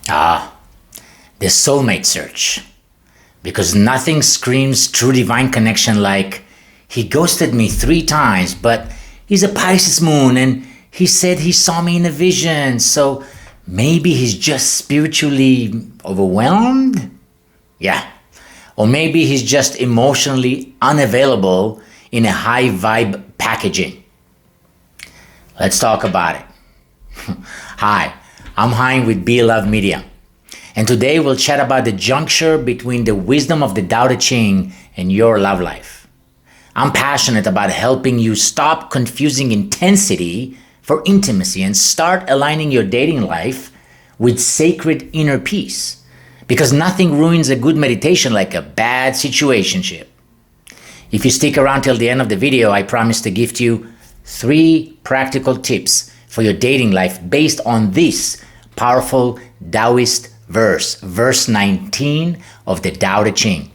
Ah, the soulmate search. Because nothing screams true divine connection like, he ghosted me 3 times, but he's a Pisces moon and he said he saw me in a vision, so maybe he's just spiritually overwhelmed? Yeah. Or maybe he's just emotionally unavailable in a high vibe packaging. Let's talk about it. Hi, I'm Haim with Be Love Media. And today we'll chat about the juncture between the wisdom of the Tao Te Ching and your love life. I'm passionate about helping you stop confusing intensity for intimacy and start aligning your dating life with sacred inner peace. Because nothing ruins a good meditation like a bad situationship. If you stick around till the end of the video, I promise to gift you 3 practical tips for your dating life based on this powerful Taoist verse 19 of the Tao Te Ching.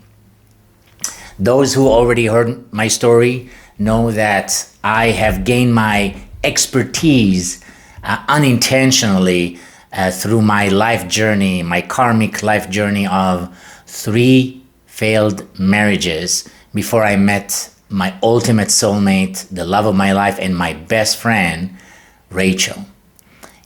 Those who already heard my story know that I have gained my expertise unintentionally through my life journey, my karmic life journey of 3 failed marriages before I met my ultimate soulmate, the love of my life, and my best friend, Rachel.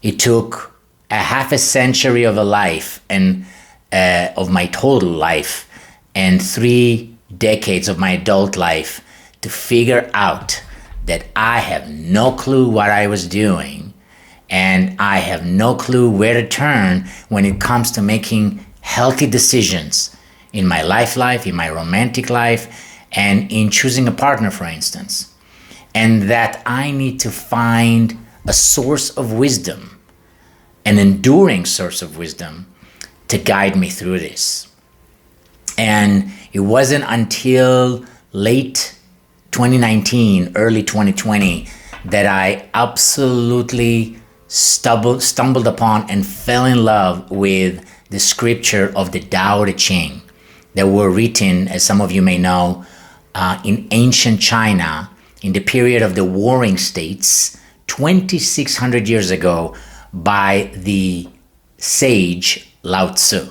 It took a half a century of a life and of my total life and 3 decades of my adult life to figure out that I have no clue what I was doing and I have no clue where to turn when it comes to making healthy decisions in my life, in my romantic life, and in choosing a partner, for instance. And that I need to find a source of wisdom, an enduring source of wisdom to guide me through this. And it wasn't until late 2019, early 2020, that I absolutely stumbled upon and fell in love with the scripture of the Tao Te Ching that were written, as some of you may know, in ancient China in the period of the Warring States 2,600 years ago by the sage Lao Tzu,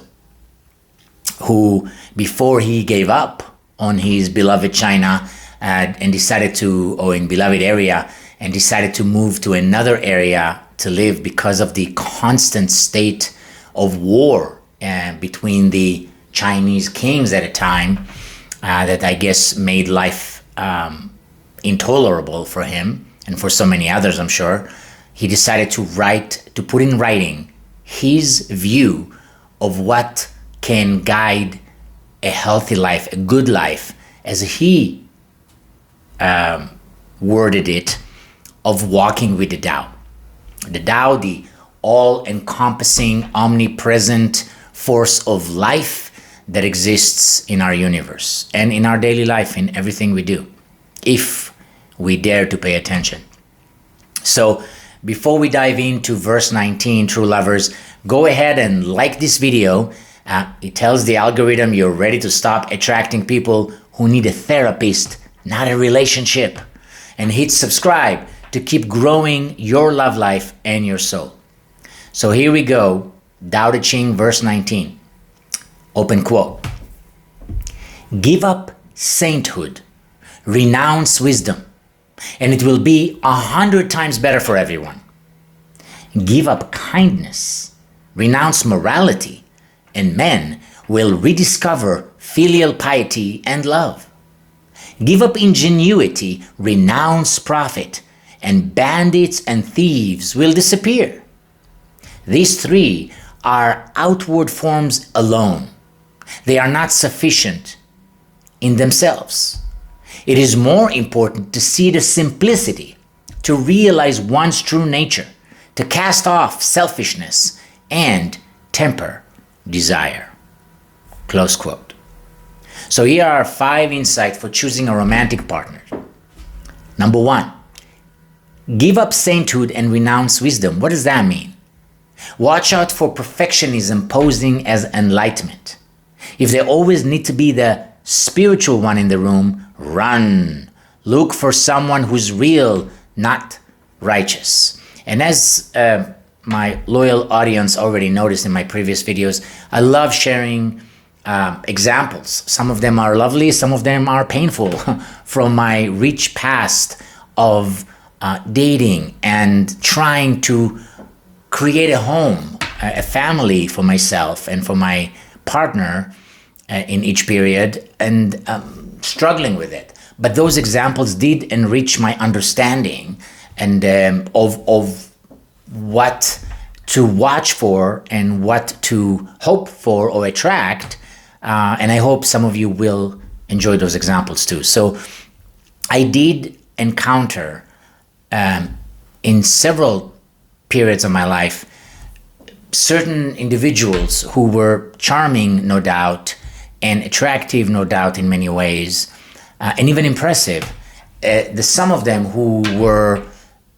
who, before he gave up on his beloved China and decided to, or in beloved area, and decided to move to another area to live because of the constant state of war between the Chinese kings at a time that I guess made life intolerable for him and for so many others, I'm sure. He decided to put in writing his view of what can guide a healthy life, a good life, as he worded it, of walking with the Tao. The Tao, the all-encompassing, omnipresent force of life that exists in our universe and in our daily life, in everything we do, if we dare to pay attention. So before we dive into verse 19, true lovers, go ahead and like this video. It tells the algorithm you're ready to stop attracting people who need a therapist, not a relationship. And hit subscribe to keep growing your love life and your soul. So here we go, Tao Te Ching, verse 19. Open quote. Give up sainthood, renounce wisdom, and it will be 100 times better for everyone. Give up kindness, renounce morality, and men will rediscover filial piety and love. Give up ingenuity, renounce profit, and bandits and thieves will disappear. These 3 are outward forms alone. They are not sufficient in themselves. It is more important to see the simplicity, to realize one's true nature, to cast off selfishness and temper desire. Close quote. So here are 5 insights for choosing a romantic partner. Number 1, give up sainthood and renounce wisdom. What does that mean? Watch out for perfectionism posing as enlightenment. If they always need to be the spiritual one in the room, run. Look for someone who's real, not righteous. And as my loyal audience already noticed in my previous videos, I love sharing examples. Some of them are lovely, some of them are painful from my rich past of dating and trying to create a home, a family for myself and for my partner in each period, and struggling with it. But those examples did enrich my understanding and of what to watch for and what to hope for or attract. And I hope some of you will enjoy those examples too. So I did encounter in several periods of my life certain individuals who were charming, no doubt, and attractive, no doubt, in many ways, and even impressive. Some of them who were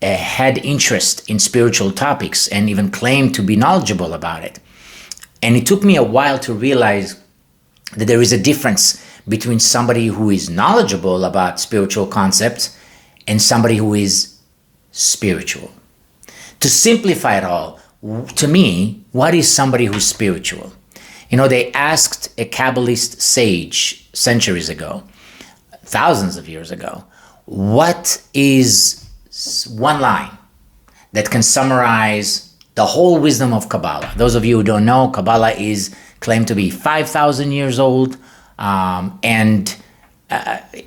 had interest in spiritual topics and even claimed to be knowledgeable about it. And it took me a while to realize that there is a difference between somebody who is knowledgeable about spiritual concepts and somebody who is spiritual. To simplify it all, to me, what is somebody who's spiritual? You know, they asked a Kabbalist sage centuries ago, thousands of years ago, what is one line that can summarize the whole wisdom of Kabbalah? Those of you who don't know, Kabbalah is claimed to be 5,000 years old and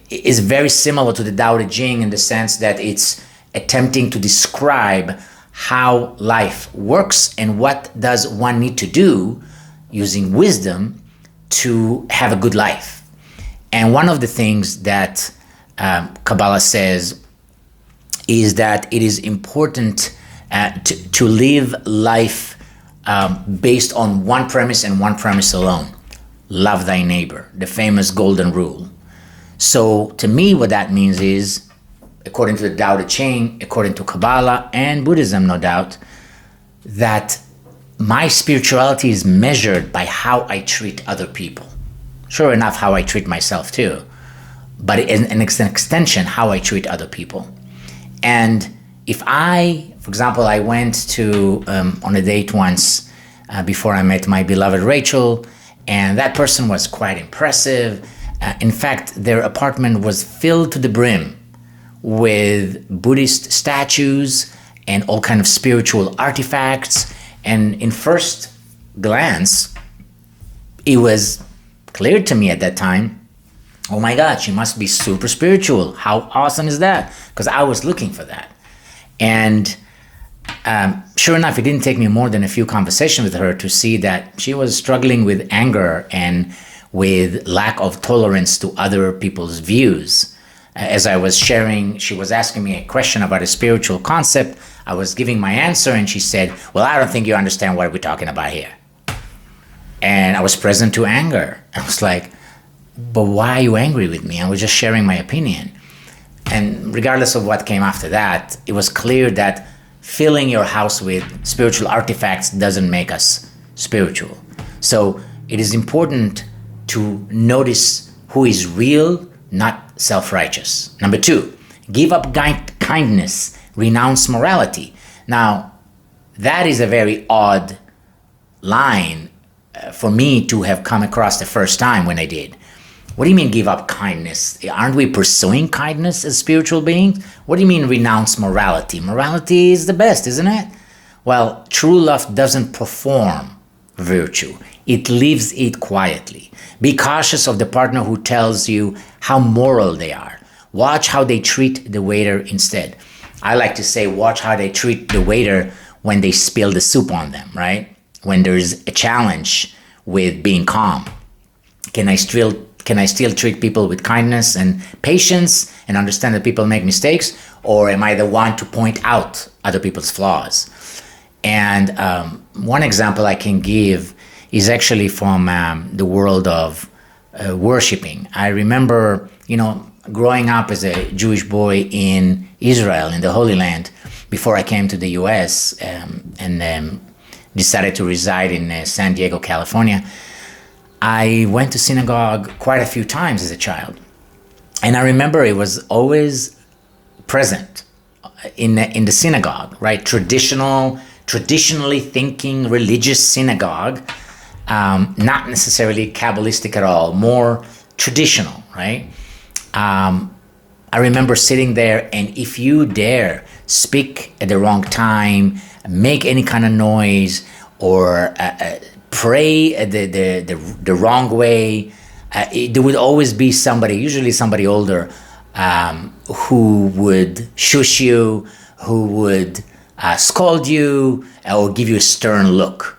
is very similar to the Tao Te Ching in the sense that it's attempting to describe how life works and what does one need to do using wisdom to have a good life. And one of the things that Kabbalah says is that it is important to live life based on one premise and one premise alone. Love thy neighbor, the famous golden rule. So to me, what that means is, according to the Tao Te Ching, according to Kabbalah and Buddhism, no doubt, that my spirituality is measured by how I treat other people. Sure enough, how I treat myself too, but an extension, how I treat other people. And if I, for example, I went to on a date once before I met my beloved Rachel, and that person was quite impressive. In fact, their apartment was filled to the brim with Buddhist statues and all kind of spiritual artifacts. And in first glance, it was clear to me at that time, oh my God, she must be super spiritual. How awesome is that? Because I was looking for that. And sure enough, it didn't take me more than a few conversations with her to see that she was struggling with anger and with lack of tolerance to other people's views. As I was sharing, she was asking me a question about a spiritual concept. I was giving my answer and she said, well, I don't think you understand what we're talking about here. And I was present to anger. I was like, but why are you angry with me? I was just sharing my opinion. And regardless of what came after that, it was clear that filling your house with spiritual artifacts doesn't make us spiritual. So it is important to notice who is real, not self-righteous. Number two, give up kindness, renounce morality. Now, that is a very odd line for me to have come across the first time when I did. What do you mean give up kindness? Aren't we pursuing kindness as spiritual beings? What do you mean renounce morality? Morality is the best, isn't it? Well, true love doesn't perform virtue. It lives it quietly. Be cautious of the partner who tells you how moral they are. Watch how they treat the waiter instead. I like to say, watch how they treat the waiter when they spill the soup on them, right? When there's a challenge with being calm. Can I still treat people with kindness and patience and understand that people make mistakes? Or am I the one to point out other people's flaws? And one example I can give is actually from the world of worshiping. I remember, growing up as a Jewish boy in Israel, in the Holy Land, before I came to the US and decided to reside in San Diego, California. I went to synagogue quite a few times as a child. And I remember it was always present in the synagogue, right? Traditional traditionally thinking religious synagogue, not necessarily Kabbalistic at all, more traditional, right? I remember sitting there, and if you dare speak at the wrong time, make any kind of noise, or pray the wrong way, there would always be somebody, usually somebody older, who would shush you, who would scold you, or give you a stern look.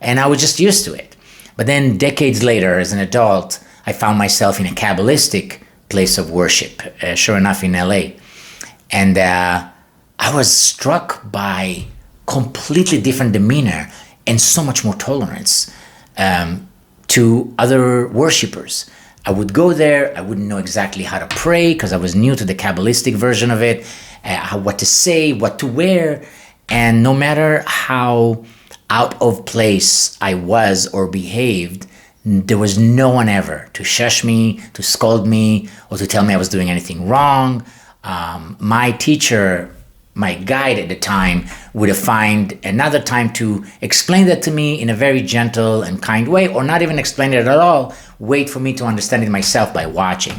And I was just used to it. But then decades later, as an adult, I found myself in a Kabbalistic place of worship, sure enough in LA. And I was struck by completely different demeanor and so much more tolerance to other worshipers. I would go there, I wouldn't know exactly how to pray because I was new to the Kabbalistic version of it, what to say, what to wear, and no matter how out of place I was or behaved, there was no one ever to shush me, to scold me, or to tell me I was doing anything wrong. My teacher, my guide at the time, would have find another time to explain that to me in a very gentle and kind way, or not even explain it at all, wait for me to understand it myself by watching.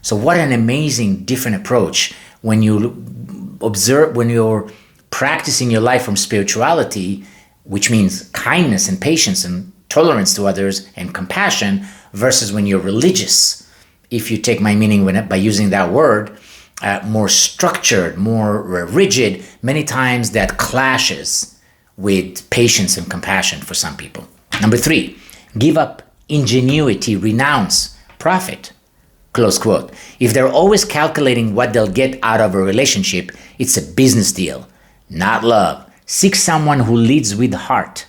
So what an amazing different approach when you observe, when you're practicing your life from spirituality, which means kindness and patience and tolerance to others and compassion, versus when you're religious. If you take my meaning by using that word, more structured, more rigid, many times that clashes with patience and compassion for some people. Number 3, give up ingenuity, renounce profit. Close quote. If they're always calculating what they'll get out of a relationship, it's a business deal, not love. Seek someone who leads with heart,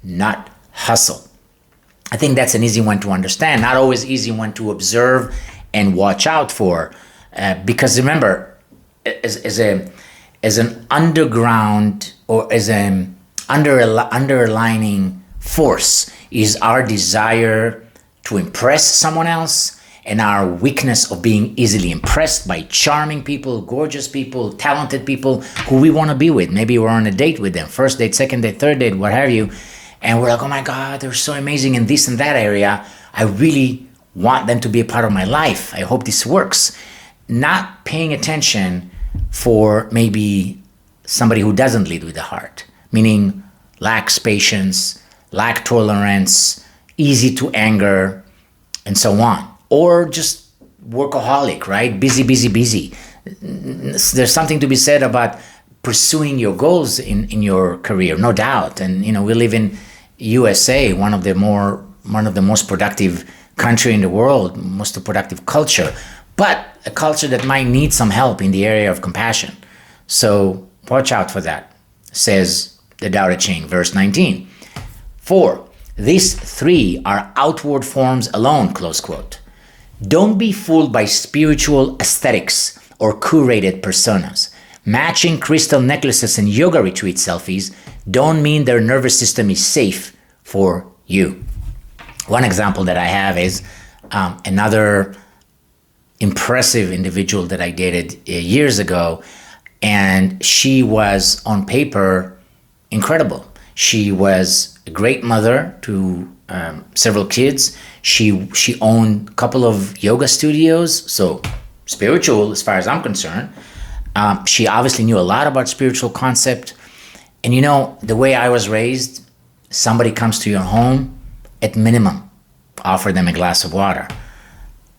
not hustle. I think that's an easy one to understand, not always easy one to observe and watch out for. Because remember, as an underground or as an underlining force is our desire to impress someone else, and our weakness of being easily impressed by charming people, gorgeous people, talented people who we want to be with. Maybe we're on a date with them, first date, second date, third date, what have you, and we're like, oh my God, they're so amazing in this and that area. I really want them to be a part of my life. I hope this works. Not paying attention for maybe somebody who doesn't lead with the heart, meaning lacks patience, lack tolerance, easy to anger, and so on. Or just workaholic, right? Busy. There's something to be said about pursuing your goals in your career, no doubt. And we live in USA, one of the most productive country in the world, most productive culture, but a culture that might need some help in the area of compassion. So watch out for that, says the Tao Te Ching, verse 19. 4, these 3 are outward forms alone, close quote. Don't be fooled by spiritual aesthetics or curated personas. Matching crystal necklaces and yoga retreat selfies don't mean their nervous system is safe for you. One example that I have is another impressive individual that I dated years ago, and she was on paper incredible. She was a great mother to several kids. She owned a couple of yoga studios, so spiritual as far as I'm concerned. She obviously knew a lot about spiritual concept. And the way I was raised, somebody comes to your home, at minimum, offer them a glass of water.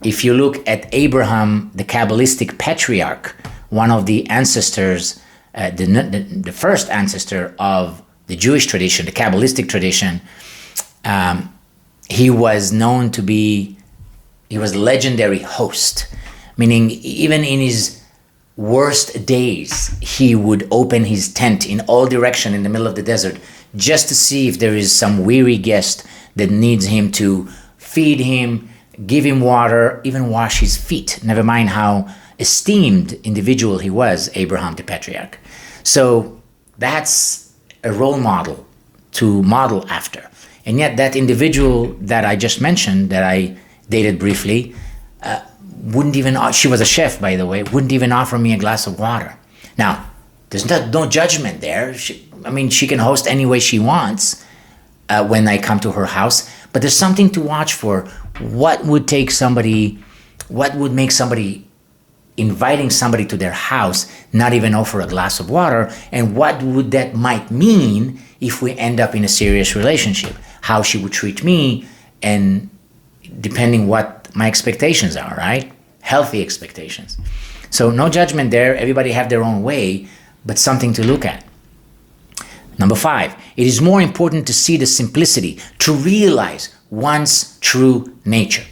If you look at Abraham, the Kabbalistic patriarch, one of the ancestors, the first ancestor of the Jewish tradition, the Kabbalistic tradition, he was known to be, he was a legendary host, meaning even in his worst days, he would open his tent in all direction in the middle of the desert just to see if there is some weary guest that needs him to feed him, give him water, even wash his feet. Never mind how esteemed individual he was, Abraham the patriarch. So that's a role model to model after. And yet that individual that I just mentioned, that I dated briefly, wouldn't even, she was a chef, by the way, wouldn't even offer me a glass of water. Now, there's no judgment there. I mean, she can host any way she wants when I come to her house. But there's something to watch for. What would make somebody inviting somebody to their house not even offer a glass of water, and what would that might mean if we end up in a serious relationship? How she would treat me, and depending what my expectations are, right? Healthy expectations. So no judgment there. Everybody have their own way, but something to look at. Number 5, it is more important to see the simplicity, to realize one's true nature.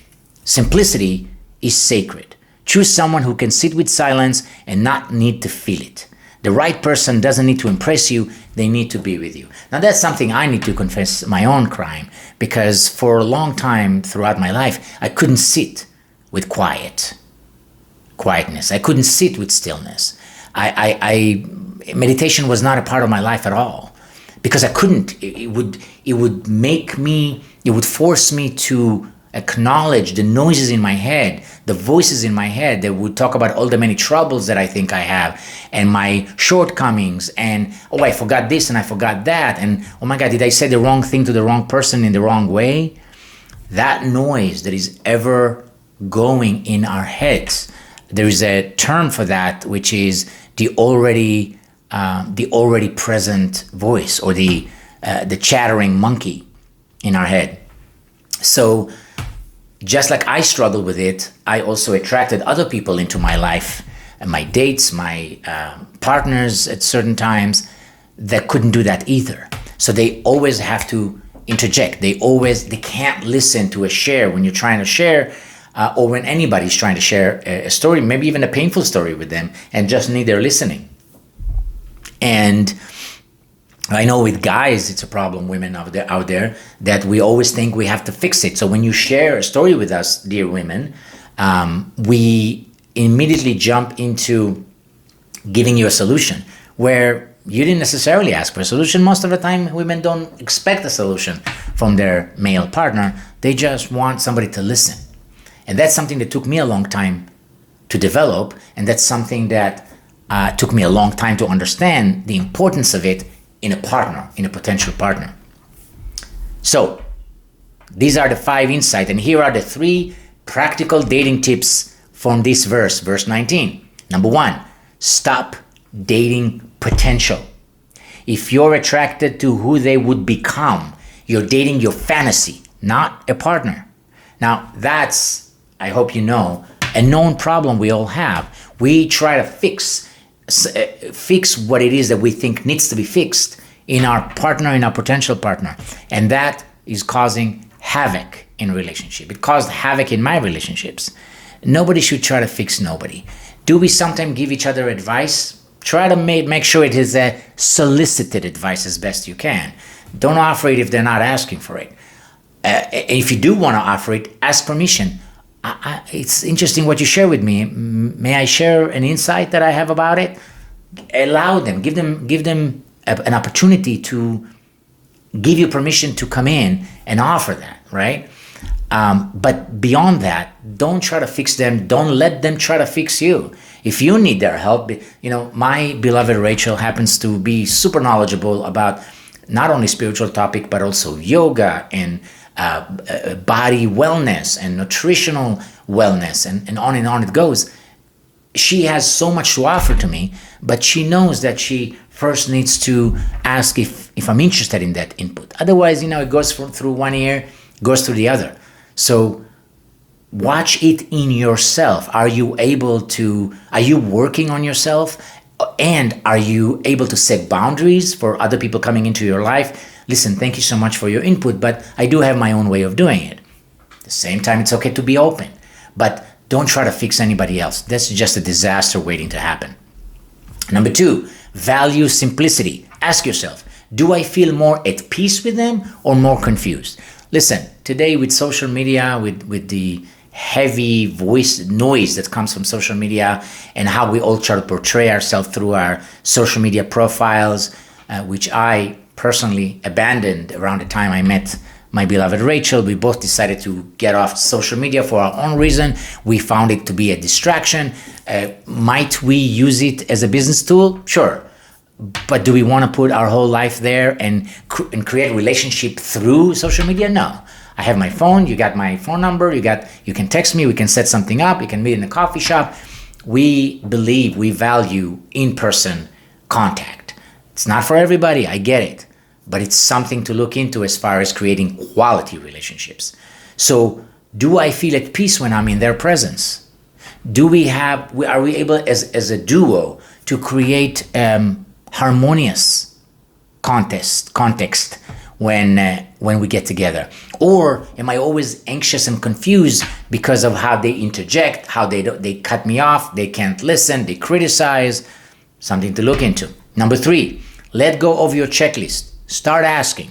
Simplicity is sacred. Choose someone who can sit with silence and not need to feel it. The right person doesn't need to impress you, they need to be with you. Now that's something I need to confess my own crime, because for a long time throughout my life, I couldn't sit with quietness. I couldn't sit with stillness. Meditation was not a part of my life at all, because I couldn't. It would force me to acknowledge the noises in my head, the voices in my head that would talk about all the many troubles that I think I have, and my shortcomings, and oh, I forgot this and I forgot that, and oh my God, did I say the wrong thing to the wrong person in the wrong way? That noise that is ever going in our heads, there is a term for that, which is the already present voice, or the chattering monkey in our head. So just like I struggled with it, I also attracted other people into my life, and my dates, my partners at certain times, that couldn't do that either. So they always have to interject. They can't listen to a share when you're trying to share, or when anybody's trying to share a story, maybe even a painful story with them, and just need their listening. And I know with guys, it's a problem, women out there, that we always think we have to fix it. So when you share a story with us, dear women, we immediately jump into giving you a solution where you didn't necessarily ask for a solution. Most of the time, women don't expect a solution from their male partner. They just want somebody to listen. And that's something that took me a long time to develop, and that's something that took me a long time to understand the importance of it in a partner, in a potential partner. So these are the 5 insights, and here are the 3 practical dating tips from this verse 19. Number 1, stop dating potential. If you're attracted to who they would become, you're dating your fantasy, not a partner. Now that's, I hope you know, a known problem we all have. We try to fix what it is that we think needs to be fixed in our partner, in our potential partner. And that is causing havoc in relationship. It caused havoc in my relationships. Nobody should try to fix nobody. Do we sometimes give each other advice? Try to make sure it is a solicited advice as best you can. Don't offer it if they're not asking for it. If you do want to offer it, ask permission. It's interesting what you share with me. May I share an insight that I have about it? Allow them, give them an opportunity to give you permission to come in and offer that, right? But beyond that, don't try to fix them. Don't let them try to fix you. If you need their help, my beloved Rachel happens to be super knowledgeable about not only spiritual topic, but also yoga and body wellness and nutritional wellness, and on it goes. She has so much to offer to me, but she knows that she first needs to ask if I'm interested in that input. Otherwise, it goes through one ear, goes through the other. So watch it in yourself. Are you working on yourself? And are you able to set boundaries for other people coming into your life? Listen, thank you so much for your input, but I do have my own way of doing it. At the same time, it's okay to be open, but don't try to fix anybody else. That's just a disaster waiting to happen. Number 2, value simplicity. Ask yourself, do I feel more at peace with them or more confused? Listen, today with social media, with the heavy voice noise that comes from social media, and how we all try to portray ourselves through our social media profiles, which I personally abandoned around the time I met my beloved Rachel. We both decided to get off social media for our own reason. We found it to be a distraction. Might we use it as a business tool? Sure. But do we want to put our whole life there and create a relationship through social media? No. I have my phone. You got my phone number. You can text me. We can set something up. We can meet in a coffee shop. We value in-person contact. It's not for everybody. I get it. But it's something to look into as far as creating quality relationships. So do I feel at peace when I'm in their presence? Are we able as a duo to create harmonious context when we get together? Or am I always anxious and confused because of how they interject, how they cut me off, they can't listen, they criticize? Something to look into. Number 3, let go of your checklist. Start asking,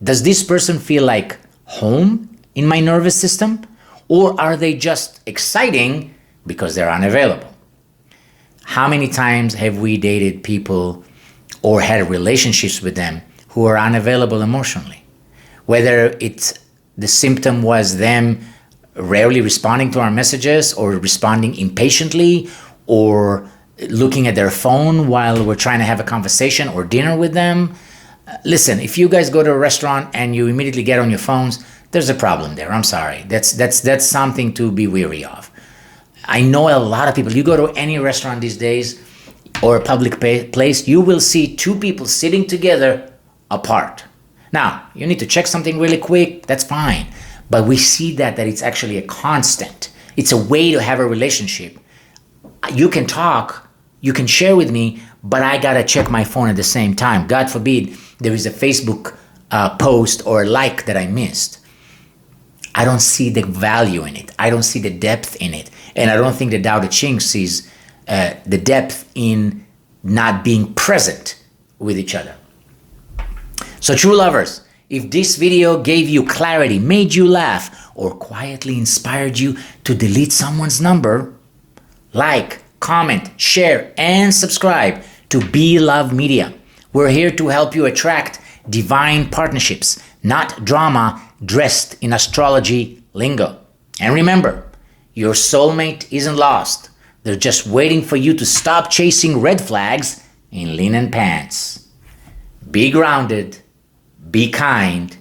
does this person feel like home in my nervous system? Or are they just exciting because they're unavailable? How many times have we dated people or had relationships with them who are unavailable emotionally? Whether the symptom was them rarely responding to our messages, or responding impatiently, or looking at their phone while we're trying to have a conversation or dinner with them. Listen, if you guys go to a restaurant and you immediately get on your phones, there's a problem there. I'm sorry. That's something to be weary of. I know a lot of people, you go to any restaurant these days or a public place, you will see 2 people sitting together apart. Now, you need to check something really quick, that's fine. But we see that it's actually a constant. It's a way to have a relationship. You can talk, you can share with me, but I gotta check my phone at the same time. God forbid there is a Facebook post or like that I missed. I don't see the value in it. I don't see the depth in it. And I don't think the Tao Te Ching sees the depth in not being present with each other. So true lovers, if this video gave you clarity, made you laugh, or quietly inspired you to delete someone's number, like, comment, share, and subscribe to Be Love Media. We're here to help you attract divine partnerships, not drama dressed in astrology lingo. And remember, your soulmate isn't lost. They're just waiting for you to stop chasing red flags in linen pants. Be grounded, be kind,